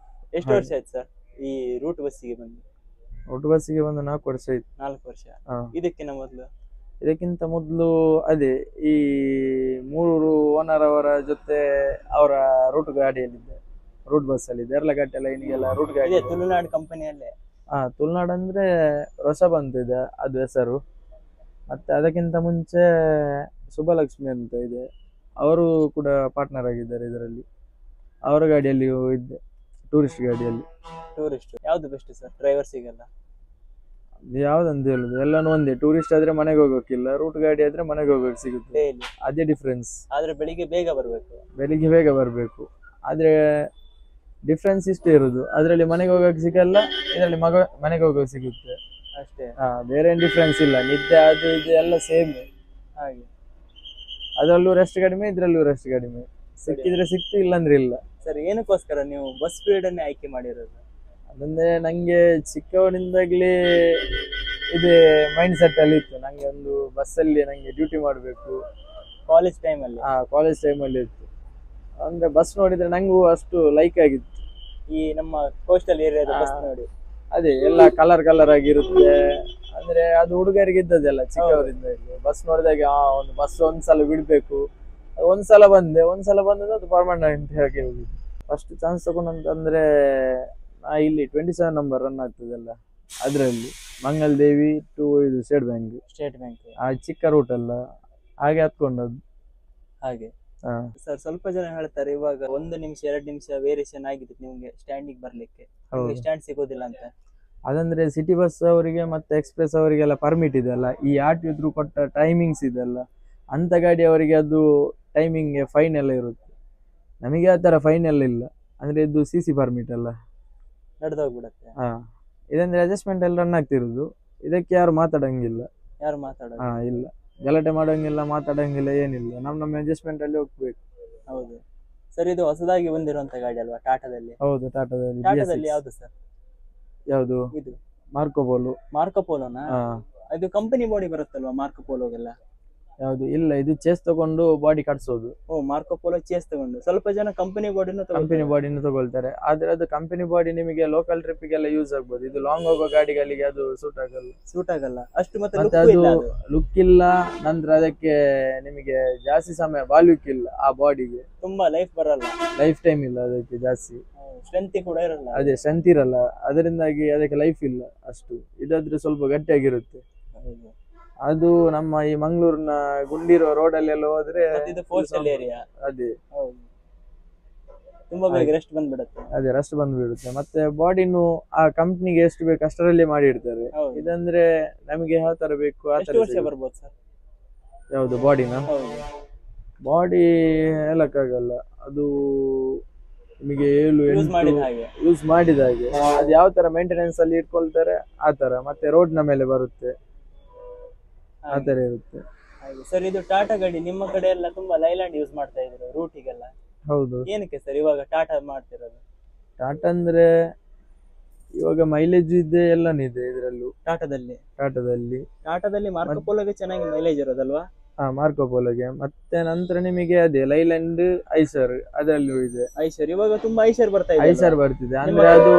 ಎಷ್ಟು ವರ್ಷ ಆಯ್ತು ಸರ್ ಈ ರೂಟ್ ಬಸ್ಸಿಗೆ ಬಂದು?
ರೂಟ್ ಬಸ್ಸಿಗೆ ಬಂದು 4 ವರ್ಷ ಆಯ್ತು.
4 ವರ್ಷ? ಇದಕ್ಕಿಂತ ಮೊದಲು
ಅದೇ ಈ 3 ಓನರ್ ಅವರ ಜೊತೆ ಅವರ ರೂಟ್ ಗಾಡಿಯಲ್ಲಿದ್ದೆ, ರೂಟ್ ಬಸ್ ಅಲ್ಲಿ ದೇರ್ಲಘಟ್ಟ ಲೈನ್ಗೆಲ್ಲ ರೂಟ್ ಗಾಡಿ.
ತುಳುನಾಡು ಕಂಪನಿಯಲ್ಲೇ?
ತುಳುನಾಡು ಅಂದ್ರೆ ರೊಸಬ್ ಅಂತ ಇದೆ ಅದು ಹೆಸರು. ಮತ್ತೆ ಅದಕ್ಕಿಂತ ಮುಂಚೆ ಶುಭಲಕ್ಷ್ಮಿ ಅಂತ ಇದೆ, ಅವರು ಕೂಡ ಪಾರ್ಟ್ನರ್ ಆಗಿದ್ದಾರೆ ಇದರಲ್ಲಿ. ಅವರ ಗಾಡಿಯಲ್ಲಿ ಇದ್ದೆ, ಟೂರಿಸ್ಟ್ ಗಾಡಿಯಲ್ಲಿ.
ಟೂರಿಸ್ಟ್ ಯಾವ್ದು ಬೆಸ್ಟ್ ಸರ್ ಡ್ರೈವರ್ಸಿಗೆಲ್ಲ?
ಯಾವ್ದಂತ ಹೇಳುದು, ಎಲ್ಲಾನು ಒಂದೇ. ಟೂರಿಸ್ಟ್ ಆದ್ರೆ ಮನೆಗೆ ಹೋಗೋಕಿಲ್ಲ, ರೂಟ್ ಗಾಡಿ ಆದ್ರೆ ಮನೆಗೆ ಹೋಗೋಕೆ ಸಿಗುತ್ತೆ, ಅದೇ ಡಿಫ್ರೆನ್ಸ್.
ಆದ್ರೆ ಬೆಳಿಗ್ಗೆ ಬೇಗ
ಬರ್ಬೇಕು. ಆದ್ರೆ ಡಿಫ್ರೆನ್ಸ್ ಇಷ್ಟೇ ಇರುದು, ಅದ್ರಲ್ಲಿ ಮನೆಗೆ ಹೋಗೋಕೆ ಸಿಗಲ್ಲ, ಇದರಲ್ಲಿ ಮನೆಗೆ ಹೋಗೋಕೆ ಸಿಗುತ್ತೆ
ಅಷ್ಟೇ.
ಬೇರೆ ಏನ್ ಡಿಫ್ರೆನ್ಸ್ ಇಲ್ಲ. ನಿದ್ದೆ ಅದು ಇದು ಎಲ್ಲ ಸೇಮ್.
ಹಾಗೆ
ಅದ್ರಲ್ಲೂ ರೆಸ್ಟ್ ಕಡಿಮೆ, ಇದ್ರಲ್ಲೂ ರೆಸ್ಟ್ ಕಡಿಮೆ. ಸಿಕ್ಕಿದ್ರೆ ಸಿಕ್ತು, ಇಲ್ಲಂದ್ರೆ ಇಲ್ಲ.
ಸರ್ ಏನಕ್ಕೋಸ್ಕರ ನೀವು ಬಸ್ ಸ್ಪೀಡ್ ಅನ್ನೇ ಆಯ್ಕೆ ಮಾಡಿರೋದು?
ಅದಂದ್ರೆ ನಂಗೆ ಚಿಕ್ಕವನಿಂದಾಗ್ಲೇ ಇದೇ ಮೈಂಡ್ ಸೆಟ್ ಅಲ್ಲಿ ಇತ್ತು. ನಂಗೆ ಒಂದು ಬಸ್ಸಲ್ಲಿ ನಂಗೆ ಡ್ಯೂಟಿ ಮಾಡಬೇಕು,
ಕಾಲೇಜ್ ಟೈಮಲ್ಲಿ?
ಕಾಲೇಜ್ ಟೈಮಲ್ಲಿ ಇತ್ತು. ಅಂದ್ರೆ ಬಸ್ ನೋಡಿದ್ರೆ ನಂಗೂ ಅಷ್ಟು ಲೈಕ್ ಆಗಿತ್ತು.
ಈ ನಮ್ಮ ಕೋಸ್ಟಲ್ ಏರಿಯಾದ ಬಸ್ ನೋಡಿ
ಅದೇ ಎಲ್ಲ ಕಲರ್ ಕಲರ್ ಆಗಿರುತ್ತೆ. ಅಂದ್ರೆ ಅದು ಹುಡುಗರಿಗೆ ಇದ್ದದೆಲ್ಲ ಚಿಕ್ಕವರಿಂದ. ಬಸ್ ನೋಡಿದಾಗ ಒಂದು ಬಸ್ ಒಂದ್ಸಲ ಬಿಡ್ಬೇಕು. ಒಂದ್ಸಲ ಬಂದದ್ದು ಅದು ಪರ್ಮನೆಂಟ್ ಹೇಗೆ ಹೋಗಿದ್ದು. ಫಸ್ಟ್ ಚಾನ್ಸ್ ತಗೊಂಡಂತಂದ್ರೆ ಇಲ್ಲಿ 27 ನಂಬರ್ ರನ್ ಆಗ್ತದಲ್ಲ, ಅದ್ರಲ್ಲಿ ಮಂಗಲ್ ದೇವಿ ಟು ಇದು ಸ್ಟೇಟ್ ಬ್ಯಾಂಕ್ ಆ ಚಿಕ್ಕ ರೂಟ್ ಅಲ್ಲ, ಹಾಗೆ ಹತ್ಕೊಂಡದ್ದು
ಹಾಗೆ. ಸರ್ ಸ್ವಲ್ಪ ಜನ ಹೇಳ್ತಾರೆ ಇವಾಗ 1 ನಿಮಿಷ 2 ನಿಮಿಷ ವೇರಿಯೇಷನ್ ಆಗಿದೆ ನಿಮ್ಗೆ ಸ್ಟ್ಯಾಂಡಿಗೆ ಬರ್ಲಿಕ್ಕೆ, ಸ್ಟ್ಯಾಂಡ್ ಸಿಗೋದಿಲ್ಲ ಅಂತ.
ಅದಂದ್ರೆ ಸಿಟಿ ಬಸ್ ಅವರಿಗೆ ಮತ್ತೆ ಎಕ್ಸ್ಪ್ರೆಸ್ ಅವರಿಗೆಲ್ಲ ಪರ್ಮಿಟ್ ಇದೆಲ್ಲ, ಈ RTO ಥ್ರೂ ಕೊಟ್ಟ ಟೈಮಿಂಗ್ಸ್ ಇದೆಲ್ಲ, ಅಂತ ಗಾಡಿ ಅವರಿಗೆ ಅದು ಟೈಮಿಂಗ್ ಫೈನ್ ಎಲ್ಲ ಇರುತ್ತೆ. ನಮಗೆ ಆ ತರ ಫೈನ್ ಎಲ್ಲ ಇಲ್ಲ, ಅಂದ್ರೆ ಇದು CC ಪರ್ಮಿಟ್ ಅಲ್ಲ,
ನಡೆದೋಗ್ಬಿಡತ್ತೆ.
ಇದಂದ್ರೆ ಅಡ್ಜಸ್ಟ್ಮೆಂಟ್ ಎಲ್ಲ ರನ್ ಆಗ್ತಿರೋದು. ಇದಕ್ಕೆ ಯಾರು ಮಾತಾಡಂಗಿಲ್ಲ, ಇಲ್ಲ ಗಲಾಟೆ ಮಾಡಂಗಿಲ್ಲ, ಮಾತಾಡಂಗಿಲ್ಲ, ಏನಿಲ್ಲ. ನಮ್ಮ ಅಡ್ಜಸ್ಟ್ಮೆಂಟ್ ಅಲ್ಲಿ ಹೋಗ್ಬೇಕು.
ಹೌದು ಸರ್, ಇದು ಹೊಸದಾಗಿ ಬಂದಿರುವಂತ ಗಾಡಿ ಅಲ್ವಾ ಟಾಟಾದಲ್ಲಿ?
ಹೌದು,
ಟಾಟಾದಲ್ಲಿ ಯಾವ್ದು ಸರ್?
ಯಾವ್ದು?
ಇದು ಮಾರ್ಕೋ ಪೋಲೋನಾ? ಇದು ಕಂಪನಿ ಬಾಡಿ ಬರುತ್ತಲ್ವಾ ಮಾರ್ಕೋ ಪೋಲೋಗೆಲ್ಲ?
ಯಾವ್ದು? ಇಲ್ಲ, ಇದು ಚೇಸ್ ತಗೊಂಡು ಬಾಡಿ ಕಟ್ಸೋದು.
ಮಾರ್ಕೋ ಪೋಲೋ ಚೇಸ್ ತಗೊಂಡು. ಸ್ವಲ್ಪ ಜನ ಕಂಪನಿ ಬಾಡಿನೂ
ತಗೊಳ್ತಾರೆ. ಆದ್ರೆ ಅದು ಕಂಪನಿ ಬಾಡಿ ನಿಮಗೆ ಲೋಕಲ್ ಟ್ರಿಪ್ ಗೆಲ್ಲ ಯೂಸ್ ಆಗ್ಬೋದು. ಇದು ಲಾಂಗ್ ಹೋಗೋ ಗಾಡಿಗಳಿಗೆ ಅದು ಸೂಟ್ ಆಗಲ್ಲ
ಅಷ್ಟು. ಮತ್ತೆ
ಅದು ಲುಕ್ ಇಲ್ಲ, ನಂತರ ಅದಕ್ಕೆ ನಿಮಗೆ ಜಾಸ್ತಿ ಸಮಯ ಬಾಳ್ಲಿಕ್ಕೆ ಇಲ್ಲ. ಆ ಬಾಡಿಗೆ
ತುಂಬಾ ಲೈಫ್
ಟೈಮ್ ಇಲ್ಲ ಅದಕ್ಕೆ ಜಾಸ್ತಿ.
ಸ್ಟ್ರೆಂತ್ ಕೂಡ ಇರಲ್ಲ.
ಅದೇ ಸ್ಟ್ರೆಂತ್ ಇರಲ್ಲ, ಅದರಿಂದಾಗಿ ಅದಕ್ಕೆ ಲೈಫ್ ಇಲ್ಲ ಅಷ್ಟು. ಇದಾದ್ರೆ ಸ್ವಲ್ಪ ಗಟ್ಟಿಯಾಗಿರುತ್ತೆ. ಅದು ನಮ್ಮ ಈ ಮಂಗಳೂರಿನ ಗುಂಡಿರೋ ರೋಡ್ ಅಲ್ಲಿ ಎಲ್ಲ ಹೋದ್ರೆ ಅದೇ
ತುಂಬಾ ಬೇಗ ರೆಸ್ಟ್
ಬಂದ್ಬಿಡುತ್ತೆ. ಮತ್ತೆ ಬಾಡಿನು ಆ ಕಂಪ್ನಿಗೆ ಎಷ್ಟು ಬೇಕು ಅಷ್ಟರಲ್ಲಿ ಮಾಡಿ ಇಡ್ತಾರೆ. ಇದಂದ್ರೆ ನಮಗೆ ಯಾವ ತರ ಬೇಕು ಆ ತರ
ಬರ್ಬೋದು ಸರ್.
ಯಾವ್ದು ಬಾಡಿನ? ಬಾಡಿ ಹೇಳಕ್ಕಾಗಲ್ಲ, ಅದು ನಿಮಗೆ ಯೂಸ್ ಮಾಡಿದ ಹಾಗೆ ಅದು ಯಾವ ತರ ಮೇಂಟೆನೆನ್ಸ್ ಅಲ್ಲಿ ಇಟ್ಕೊಳ್ತಾರೆ ಆ ತರ. ಮತ್ತೆ ರೋಡ್ ನ ಮೇಲೆ ಬರುತ್ತೆ, ಆ ತರ ಇರುತ್ತೆ.
ಸರ್, ಇದು ಟಾಟಾ ಗಾಡಿ ನಿಮ್ಮ ಕಡೆ ಎಲ್ಲ ತುಂಬಾ ಲೈಲ್ಯಾಂಡ್ ಯೂಸ್ ಮಾಡ್ತಾ ಇದ್ರು ರೂಟಿಗೆಲ್ಲ.
ಹೌದು.
ಏನಕ್ಕೆ ಸರ್ ಇವಾಗ ಟಾಟಾ ಮಾಡ್ತಿರೋದು?
ಟಾಟಾ ಅಂದ್ರೆ ಇವಾಗ ಮೈಲೇಜ್ ಇದೆ, ಎಲ್ಲಾನು ಇದೆ ಇದರಲ್ಲೂ.
ಟಾಟಾದಲ್ಲಿ ಮಾರ್ಕೋ ಪೋಲೋಗೆ ಚೆನ್ನಾಗಿ ಮೈಲೇಜ್ ಇರೋದಲ್ವಾ?
ಮಾರ್ಕೋ ಪೋಲೋಗೆ. ಮತ್ತೆ ನಂತರ ನಿಮಗೆ ಅದೇ ಲೈಲ್ಯಾಂಡ್ ಐಸರ್ ಅದರಲ್ಲೂ ಇದೆ.
ಇವಾಗ ತುಂಬಾ ಐಸರ್
ಬರ್ತಿದೆ. ಅಂದ್ರೆ ಅದು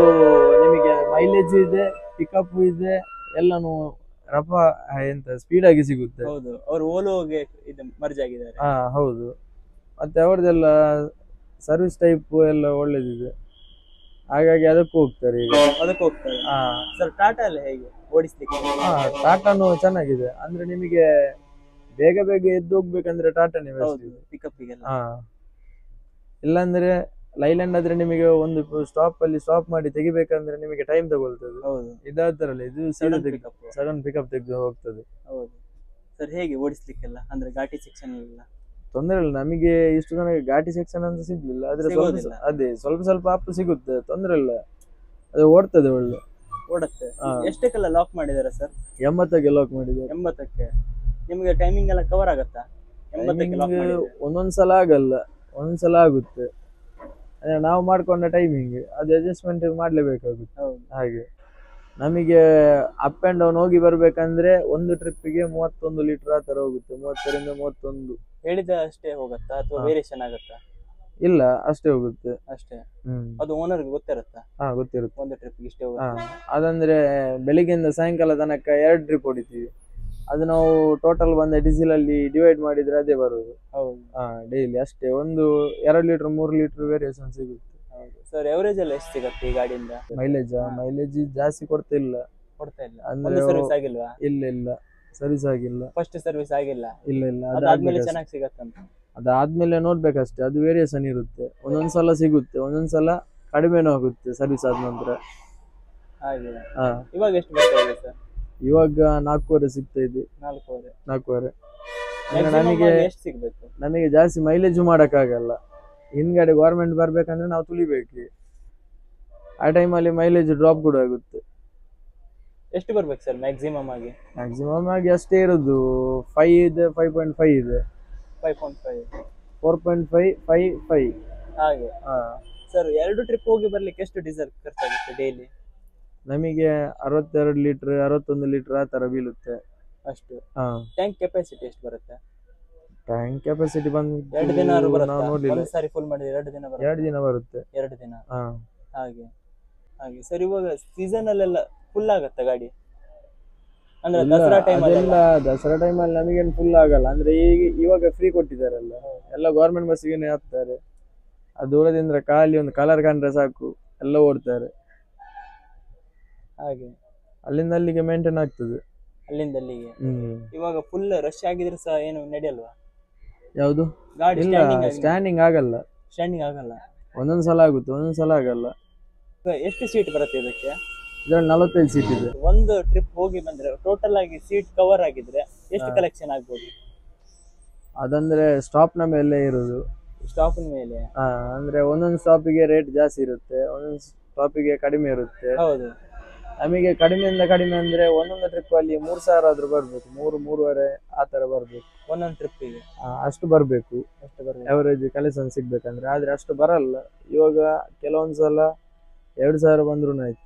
ನಿಮಗೆ ಮೈಲೇಜ್ ಇದೆ, ಪಿಕಪ್ ಇದೆ, ಎಲ್ಲಾನು ರಫ ಎಂತ ಸ್ಪೀಡ್ ಆಗಿ ಸಿಗುತ್ತೆ.
ಹೌದು, ಅವರು ಓಲೋಗೆ ಮರ್ಜ್ ಆಗಿದ್ದಾರೆ.
ಹೌದು. ಮತ್ತೆ ಅವ್ರದ್ದೆಲ್ಲ ಸರ್ವಿಸ್ ಟೈಪ್ ಎಲ್ಲ ಒಳ್ಳೇದಿದೆ, ಹಾಗಾಗಿ ಅದಕ್ಕೂ ಹೋಗ್ತಾರೆ ಈಗ.
ಸರ್, ಟಾಟಾ ಎಲ್ಲ ಹೇಗೆ ಓಡಿಸ್ಲಿಕ್ಕೆ?
ಟಾಟಾನು ಚೆನ್ನಾಗಿದೆ. ಅಂದ್ರೆ ನಿಮಗೆ ಬೇಗ ಎದ್ದು ಹೋಗ್ಬೇಕಂದ್ರೆ ಟಾಟಾನೇ
ಪಿಕಪ್.
ಇಲ್ಲಾಂದ್ರೆ ಲೈಲ್ಯಾಂಡ್ ಆದ್ರೆ ನಿಮಗೆ ಒಂದು ಸ್ಟಾಪ್ ಮಾಡಿ ತೆಗಿಬೇಕಂದ್ರೆ ನಿಮಗೆ ಟೈಮ್ ತಗೊಳ್ತದೆ. ಇದಾದ್ರಲ್ಲ ಇದು ಸಡನ್ ಪಿಕಪ್ ತೆಗೆದು ಹೋಗ್ತದೆ.
ಹೌದು ಸರ್. ಹೇಗೆ ಓಡಿಸ್ಲಿಕ್ಕೆಲ್ಲ ಅಂದ್ರೆ ಘಾಟಿ ಸೆಕ್ಷನ್ ಎಲ್ಲ
ತೊಂದರೆ ಇಲ್ಲ. ನಮಗೆ ಇಷ್ಟು ನನಗೆ ಘಾಟಿ ಸೆಕ್ಷನ್ ಅಂತ ಸಿಗ್ಲಿಲ್ಲ, ಆದ್ರೆ ಸ್ವಲ್ಪ ಅಪ್ ಸಿಗುತ್ತೆ, ತೊಂದರೆ ಇಲ್ಲ. ಅದು ಓಡ್ತದೆ,
ಓಡುತ್ತೆ. ಎಷ್ಟಕ್ಕೆಲ್ಲ ಲಾಕ್ ಮಾಡಿದಾರೆ ಸರ್?
80ಕ್ಕೆ ಲಾಕ್ ಮಾಡಿದ್ದಾರೆ.
80ಕ್ಕೆ ನಿಮಗೆ ಟೈಮಿಂಗ್ ಎಲ್ಲ ಕವರ್ ಆಗತ್ತಾ? 80ಕ್ಕೆ ಲಾಕ್ ಮಾಡಿದ್ರೆ
ಒಂದೊಂದ್ಸಲ ಆಗಲ್ಲ, ಒಂದೊಂದ್ಸಲ ಆಗುತ್ತೆ. ಅಂದ್ರೆ ನಾವು ಮಾಡ್ಕೊಂಡ ಟೈಮಿಂಗ್ ಅದು ಅಡ್ಜಸ್ಟ್ಮೆಂಟ್ ಮಾಡ್ಲೇಬೇಕಾಗುತ್ತೆ. ಹಾಗೆ ನಮಗೆ ಅಪ್ ಅಂಡ್ ಡೌನ್ ಹೋಗಿ ಬರ್ಬೇಕಂದ್ರೆ ಒಂದು ಟ್ರಿಪ್ಪಿಗೆ 31 ಲೀಟರ್ ಆ ತರ ಹೋಗುತ್ತೆ. 30ರಿಂದ 31
ಹೇಳಿದ ಅಷ್ಟೇ ಹೋಗುತ್ತಾ ಅಥವಾ ವೇರಿಯೇಷನ್ ಆಗುತ್ತಾ?
ಇಲ್ಲ, ಅಷ್ಟೇ ಹೋಗುತ್ತೆ.
ಅಷ್ಟೇ. ಅದು ಓನರ್ಗೆ ಗೊತ್ತಿರುತ್ತಾ?
ಗೊತ್ತಿರುತ್ತೆ.
ಒಂದು ಟ್ರಿಪ್ಗೆ ಇಷ್ಟೇ ಹೋಗುತ್ತೆ.
ಅದಂದ್ರೆ ಬೆಳಿಗ್ಗೆಯಿಂದ ಸಾಯಂಕಾಲ ತನಕ 2 ಟ್ರಿಪ್ ಹೊಡಿತೀವಿ. ಅದು ನಾವು ಟೋಟಲ್ ಬಂದ ಡೀಸೆಲ್ ಅಲ್ಲಿ ಡಿವೈಡ್ ಮಾಡಿದ್ರೆ ಅದೇ ಬರುದು. ಡೈಲಿ ಅಷ್ಟೇ ಒಂದು 2 ಲೀಟರ್ 3 ಲೀಟರ್ ವೇರಿಯೇಷನ್ ಸಿಗುತ್ತೆ.
ಸರ್, ಎವರೇಜ್ ಎಲ್ಲ ಎಷ್ಟು ಸಿಗುತ್ತೆ ಈ ಗಾಡಿಯಿಂದ?
ಮೈಲೇಜ್ ಜಾಸ್ತಿ ಕೊಡ್ತಾ ಇಲ್ಲ.
ಅಂದ್ರೆ ಸರ್ವಿಸ್ ಆಗಿಲ್ವಾ?
ಇಲ್ಲ, ಸರ್ವಿಸ್ ಆಗಿಲ್ಲ.
ಫಸ್ಟ್ ಸರ್ವಿಸ್ ಆಗಿಲ್ಲ?
ಇಲ್ಲ.
ಅದಾದ್ಮೇಲೆ ಚೆನ್ನಾಗಿ ಸಿಗತ್ತಂತ?
ಅದಾದ್ಮೇಲೆ ನೋಡ್ಬೇಕಷ್ಟೇ, ಅದು ವೇರಿಯೇಷನ್ ಇರುತ್ತೆ. ಒಂದೊಂದ್ಸಲ ಸಿಗುತ್ತೆ, ಒಂದೊಂದ್ಸಲ ಕಡಿಮೆನೂ ಆಗುತ್ತೆ ಸರ್ವಿಸ್ ಆದ ನಂತರ.
ಹಾಗೆ. ಇವಾಗ ಎಷ್ಟು ಬರ್ತಾ ಇದೆ ಸರ್?
ಇವಾಗ 4.5 ಸಿಗ್ತಾ ಇದೆ. 4.5. ನಮಗೆ ಜಾಸ್ತಿ ಮೈಲೇಜ್ ಮಾಡಕ್ಕಾಗಲ್ಲ. ಹಿಂದ್ಗಡೆ ಗವರ್ಮೆಂಟ್ ಬರ್ಬೇಕಂದ್ರೆ ನಾವು ತುಳಿಬೇಕು. ಆ ಟೈಮಲ್ಲಿ ಮೈಲೇಜ್ ಡ್ರಾಪ್ ಕೂಡ ಆಗುತ್ತೆ.
ಎಷ್ಟು ಬರ್ಬೇಕು ಸರ್ ಮ್ಯಾಕ್ಸಿಮಮ್ ಆಗಿ?
ಅಷ್ಟೇ ಇರೋದು. 5 ಇದೆ, 5.5 ಇದೆ,
5.5,
4.5, 5, 5
ಹಾಗೆ. ಸರ್, 2 ಟ್ರಿಪ್ ಹೋಗಿ ಬರ್ಲಿಕ್ಕೆ ಎಷ್ಟು ಡೀಸೆಲ್ ಖರ್ಚಾಗುತ್ತೆ ಡೈಲಿ?
ನಮಗೆ 62 ಲೀಟರ್ 61 ಲೀಟರ್ ಆ ತರ ಬೀಳುತ್ತೆ
ಅಷ್ಟು.
ಹಾ.
ಟ್ಯಾಂಕ್ ಕೆಪಾಸಿಟಿ ಎಷ್ಟು ಬರುತ್ತೆ?
ಟ್ಯಾಂಕ್ ಕೆಪಾಸಿಟಿ ಬಂದು
2 ದಿನ
ನಾವು
ಬರುತ್ತೆ.
ನೋಡ್ಲಿಲ್ಲ.
ಒಂದು ಸಾರಿ ಫುಲ್ ಮಾಡಿದ್ರೆ 2 ದಿನ ಬರುತ್ತೆ.
2 ದಿನ ಬರುತ್ತೆ.
2 ದಿನ.
ಹಾ.
ಹಾಗೆ ಹಾಗೆ ಸರ್. ಇವಾಗ ಸೀಸನ್ ಅಲ್ಲೆಲ್ಲ ಫುಲ್ ಆಗತ್ತ ಗಾಡಿ? ಅಂದ್ರೆ
ಇಲ್ಲ,
ದಸರಾ ಟೈಮ್
ಅದೆಲ್ಲ ದಸರಾ ಟೈಮಲ್ಲಿ ನಮಗೇನು ಫುಲ್ ಆಗಲ್ಲ. ಅಂದ್ರೆ ಇವಾಗ ಫ್ರೀ ಕೊಟ್ಟಿದ್ದಾರಲ್ಲ, ಎಲ್ಲ ಗೌರ್ಮೆಂಟ್ ಬಸ್ಸಿಗೆ ಹಾಕ್ತಾರೆ. ಅದು ದೂರದಿಂದ ಖಾಲಿ ಒಂದು ಕಲರ್ ಕಂಡ್ರೆ ಸಾಕು ಎಲ್ಲ ಓಡ್ತಾರೆ.
ಹಾಗೆ
ಅಲ್ಲಿಂದ ಅಲ್ಲಿಗೆ ಮೇಂಟೈನ್ ಆಗ್ತದೆ.
ಅಲ್ಲಿಂದ ಅಲ್ಲಿಗೆ. ಇವಾಗ ಫುಲ್ ರಶ್ ಆಗಿದ್ರೆ ಸಹ ಏನು ನಡೆಯಲ್ವಾ
ಯಾವುದು?
ಗಾಡಿ?
ಇಲ್ಲ, ಸ್ಟ್ಯಾಂಡಿಂಗ್ ಆಗಲ್ಲ.
ಸ್ಟ್ಯಾಂಡಿಂಗ್ ಆಗಲ್ಲ.
ಒಂದೊಂದ್ಸಲ ಆಗುತ್ತೆ, ಒಂದೊಂದ್ಸಲ ಆಗಲ್ಲ.
ಎಷ್ಟು ಸೀಟ್ ಬರುತ್ತೆ ಇದಕ್ಕೆ?
ಇದ್ರಲ್ಲಿ 45 ಸೀಟ್ ಇದೆ.
ಒಂದು ಟ್ರಿಪ್ ಹೋಗಿ ಬಂದ್ರೆ ಟೋಟಲ್ ಆಗಿ ಸೀಟ್ ಕವರ್ ಆಗಿದ್ರೆ ಎಷ್ಟು ಕಲೆಕ್ಷನ್ ಆಗ್ಬೋದು?
ಅದಂದ್ರೆ ಸ್ಟಾಪ್ ನ ಮೇಲೆ ಇರುದು.
ಸ್ಟಾಪ್ ಮೇಲೆ?
ಅಂದ್ರೆ ಒಂದೊಂದು ಸ್ಟಾಪಿಗೆ ರೇಟ್ ಜಾಸ್ತಿ ಇರುತ್ತೆ, ಒಂದೊಂದು ಸ್ಟಾಪಿಗೆ ಕಡಿಮೆ ಇರುತ್ತೆ.
ಹೌದು.
ನಮಗೆ ಕಡಿಮೆಯಿಂದ ಕಡಿಮೆ ಅಂದ್ರೆ ಒಂದೊಂದು ಟ್ರಿಪ್ ಅಲ್ಲಿ 3,000 ಆದ್ರೂ ಬರ್ಬೇಕು, 3-3.5 ಆ ತರ ಬರ್ಬೇಕು
ಒಂದೊಂದು ಟ್ರಿಪ್ಪಿಗೆ.
ಅಷ್ಟು ಬರ್ಬೇಕು. ಅವರೇಜ್ ಕಲೆಕ್ಷನ್ ಸಿಗ್ಬೇಕಂದ್ರೆ. ಆದ್ರೆ ಅಷ್ಟು ಬರಲ್ಲ. ಇವಾಗ ಕೆಲವೊಂದ್ಸಲ 2,000 ಬಂದ್ರು ಆಯ್ತು,